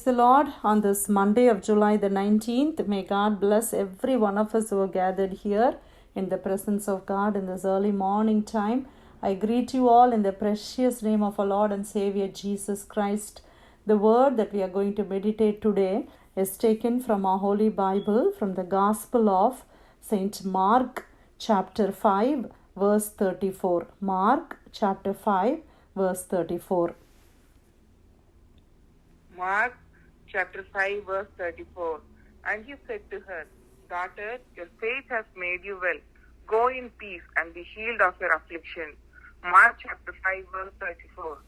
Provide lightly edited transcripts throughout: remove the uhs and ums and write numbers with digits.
The Lord, on this Monday of July the 19th, may God bless every one of us who are gathered here in the presence of God in this early morning time. I greet you all in the precious name of our Lord and Savior Jesus Christ. The word that we are going to meditate today is taken from our Holy Bible, from the Gospel of Saint Mark, chapter 5, verse 34. Mark, chapter 5, verse 34. Mark chapter 5 verse 34. And he said to her, Daughter, your faith has made you well. Go in peace and be healed of your affliction. Mark chapter 5 verse 34.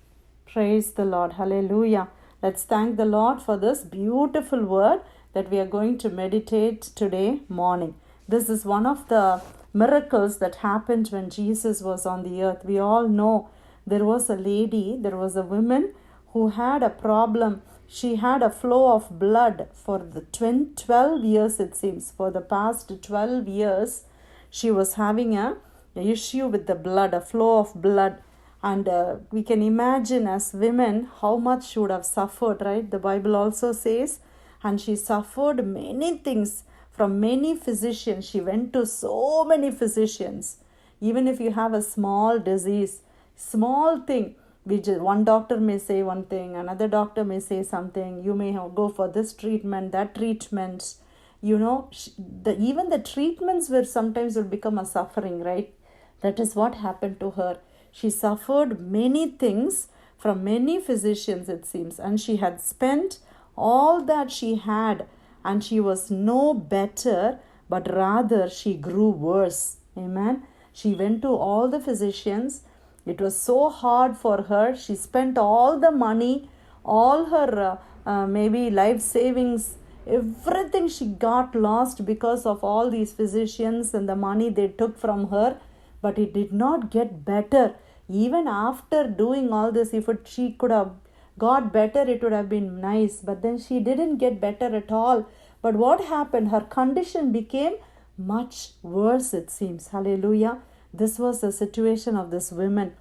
Praise the Lord. Hallelujah. Let's thank the Lord for this beautiful word that we are going to meditate today morning. This is one of the miracles that happened when Jesus was on the earth. We all know there was a woman who had a problem. She had a flow of blood for the 12 years, it seems. For the past 12 years, she was having an issue with the blood, a flow of blood. And we can imagine as women how much she would have suffered, right? The Bible also says, and she suffered many things from many physicians. She went to so many physicians. Even if you have a small disease, small thing, one doctor may say one thing, another doctor may say something. You may go for this treatment, that treatment. Even the treatments were sometimes will become a suffering, right? That is what happened to her. She suffered many things from many physicians, it seems, and she had spent all that she had, and she was no better, but rather she grew worse. Amen. She went to all the physicians. It was so hard for her. She spent all the money, all her maybe life savings, everything she got lost because of all these physicians and the money they took from her. But it did not get better. Even after doing all this, she could have got better, it would have been nice. But then she didn't get better at all. But what happened? Her condition became much worse, it seems. Hallelujah. This was the situation of this woman.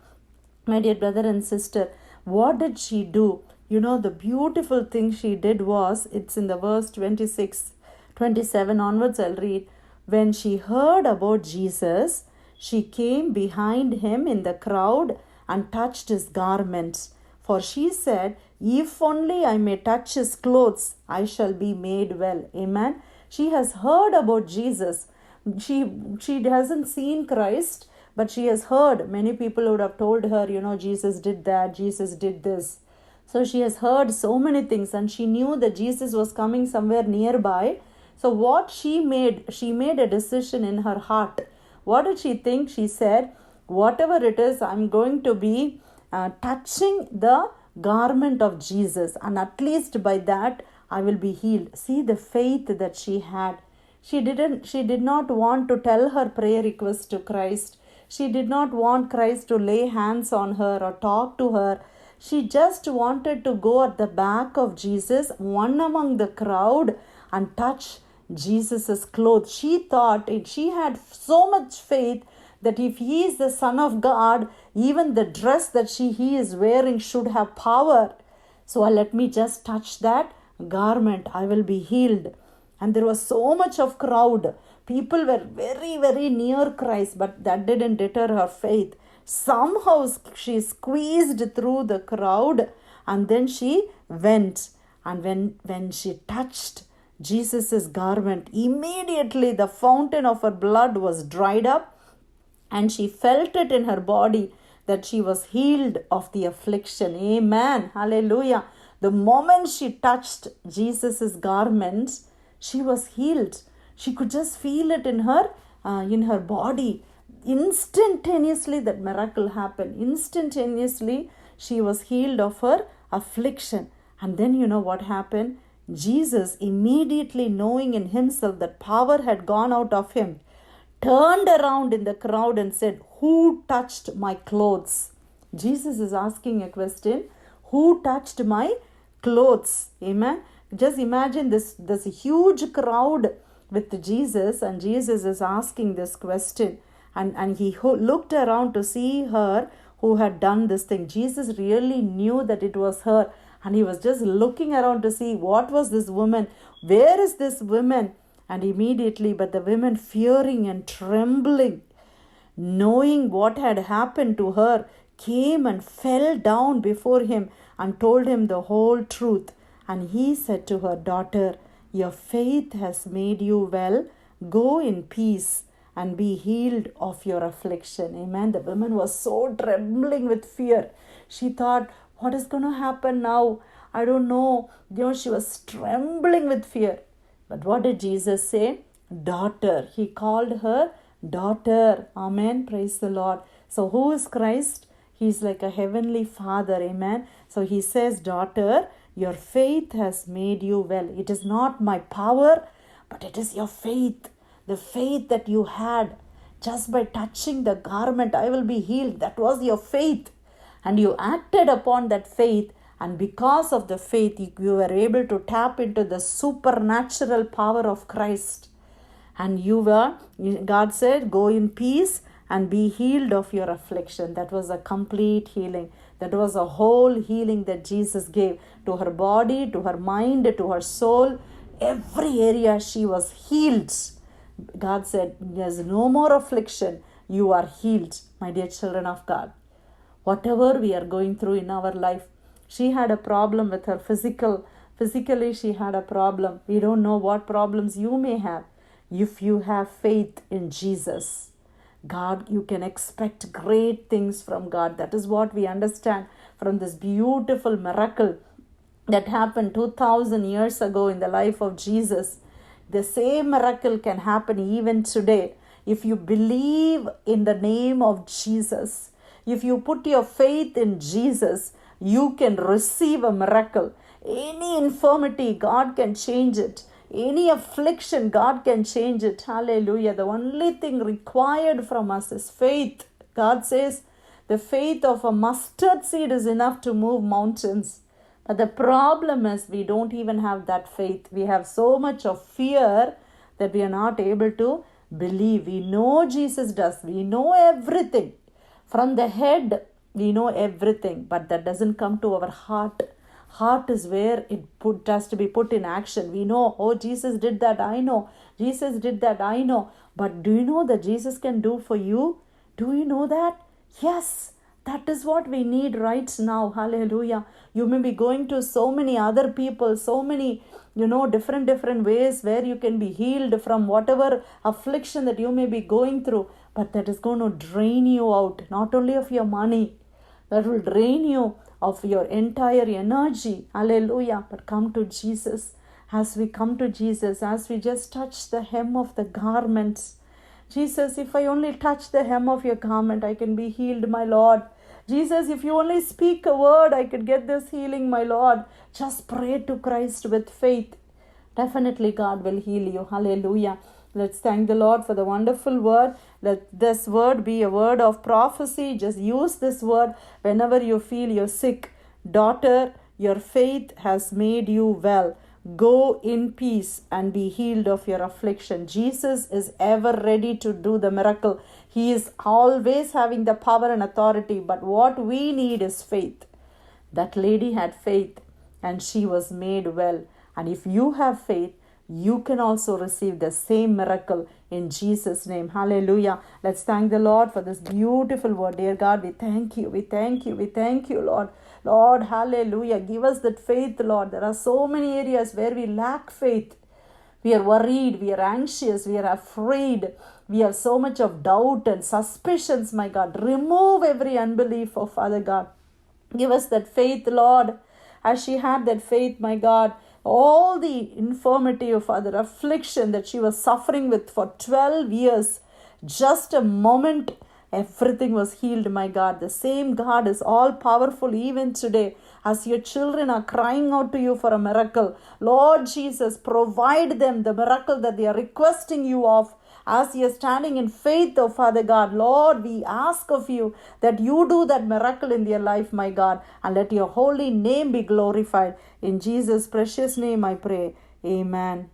My dear brother and sister, what did she do? The beautiful thing she did was, it's in the verse 26, 27 onwards, I'll read. When she heard about Jesus, she came behind him in the crowd and touched his garments. For she said, if only I may touch his clothes, I shall be made well. Amen. She has heard about Jesus. She hasn't seen Christ, but she has heard. Many people would have told her, Jesus did that, Jesus did this. So she has heard so many things, and she knew that Jesus was coming somewhere nearby. So what she made a decision in her heart. What did she think? She said, whatever it is, I'm going to be touching the garment of Jesus, and at least by that I will be healed. See the faith that she had. She did not want to tell her prayer request to Christ. She did not want Christ to lay hands on her or talk to her. She just wanted to go at the back of Jesus, one among the crowd, and touch Jesus' clothes. She thought she had so much faith that if he is the Son of God, even the dress that he is wearing should have power. So let me just touch that garment. I will be healed. And there was so much of crowd. People were very, very near Christ, but that didn't deter her faith. Somehow she squeezed through the crowd, and then she went. And when she touched Jesus' garment, immediately the fountain of her blood was dried up, and she felt it in her body that she was healed of the affliction. Amen. Hallelujah. The moment she touched Jesus' garments, she was healed. She could just feel it in her body. Instantaneously, that miracle happened. Instantaneously, she was healed of her affliction. And then what happened? Jesus, immediately knowing in himself that power had gone out of him, turned around in the crowd and said, who touched my clothes? Jesus is asking a question. Who touched my clothes? Amen. Just imagine this huge crowd with Jesus, and Jesus is asking this question. And he looked around to see her who had done this thing. Jesus really knew that it was her. And he was just looking around to see what was this woman, where is this woman? And immediately, but the women, fearing and trembling, knowing what had happened to her, came and fell down before him and told him the whole truth. And he said to her, "Daughter, your faith has made you well. Go in peace and be healed of your affliction." Amen. The woman was so trembling with fear. She thought, what is going to happen now? I don't know. She was trembling with fear. But what did Jesus say? Daughter. He called her daughter. Amen. Praise the Lord. So who is Christ? He's like a heavenly Father. Amen. So he says, daughter, your faith has made you well. It is not my power, but it is your faith. The faith that you had just by touching the garment, I will be healed. That was your faith. And you acted upon that faith. And because of the faith, you were able to tap into the supernatural power of Christ. And God said, go in peace and be healed of your affliction. That was a complete healing. That was a whole healing that Jesus gave to her body, to her mind, to her soul. Every area she was healed. God said, there's no more affliction. You are healed, my dear children of God. Whatever we are going through in our life, she had a problem with her physically she had a problem. We don't know what problems you may have. If you have faith in Jesus, God, you can expect great things from God. That is what we understand from this beautiful miracle that happened 2,000 years ago in the life of Jesus. The same miracle can happen even today. If you believe in the name of Jesus, if you put your faith in Jesus, you can receive a miracle. Any infirmity, God can change it. Any affliction, God can change it. Hallelujah. The only thing required from us is faith. God says the faith of a mustard seed is enough to move mountains. But the problem is we don't even have that faith. We have so much of fear that we are not able to believe. We know Jesus does. We know everything. From the head, we know everything. But that doesn't come to our heart. Heart is where it has to be put in action. We know, oh, Jesus did that, I know. Jesus did that, I know. But do you know that Jesus can do for you? Do you know that? Yes, that is what we need right now. Hallelujah. You may be going to so many other people, so many, different ways where you can be healed from whatever affliction that you may be going through. But that is going to drain you out, not only of your money, that will drain you of your entire energy. Hallelujah. But come to Jesus. As we come to Jesus, as we just touch the hem of the garments. Jesus, if I only touch the hem of your garment, I can be healed, my Lord. Jesus, if you only speak a word, I could get this healing, my Lord. Just pray to Christ with faith. Definitely God will heal you. Hallelujah. Let's thank the Lord for the wonderful word. Let this word be a word of prophecy. Just use this word whenever you feel you're sick. Daughter, your faith has made you well. Go in peace and be healed of your affliction. Jesus is ever ready to do the miracle. He is always having the power and authority. But what we need is faith. That lady had faith and she was made well. And if you have faith, you can also receive the same miracle in Jesus' name. Hallelujah. Let's thank the Lord for this beautiful word. Dear God, we thank you. We thank you. We thank you, Lord. Lord, hallelujah. Give us that faith, Lord. There are so many areas where we lack faith. We are worried. We are anxious. We are afraid. We have so much of doubt and suspicions, my God. Remove every unbelief, oh Father God. Give us that faith, Lord. As she had that faith, my God, all the infirmity of other affliction that she was suffering with for 12 years, just a moment, everything was healed, my God. The same God is all powerful even today. As your children are crying out to you for a miracle, Lord Jesus, provide them the miracle that they are requesting you of. As you are standing in faith, oh Father God, Lord, we ask of you that you do that miracle in their life, my God, and let your holy name be glorified. In Jesus' precious name I pray. Amen.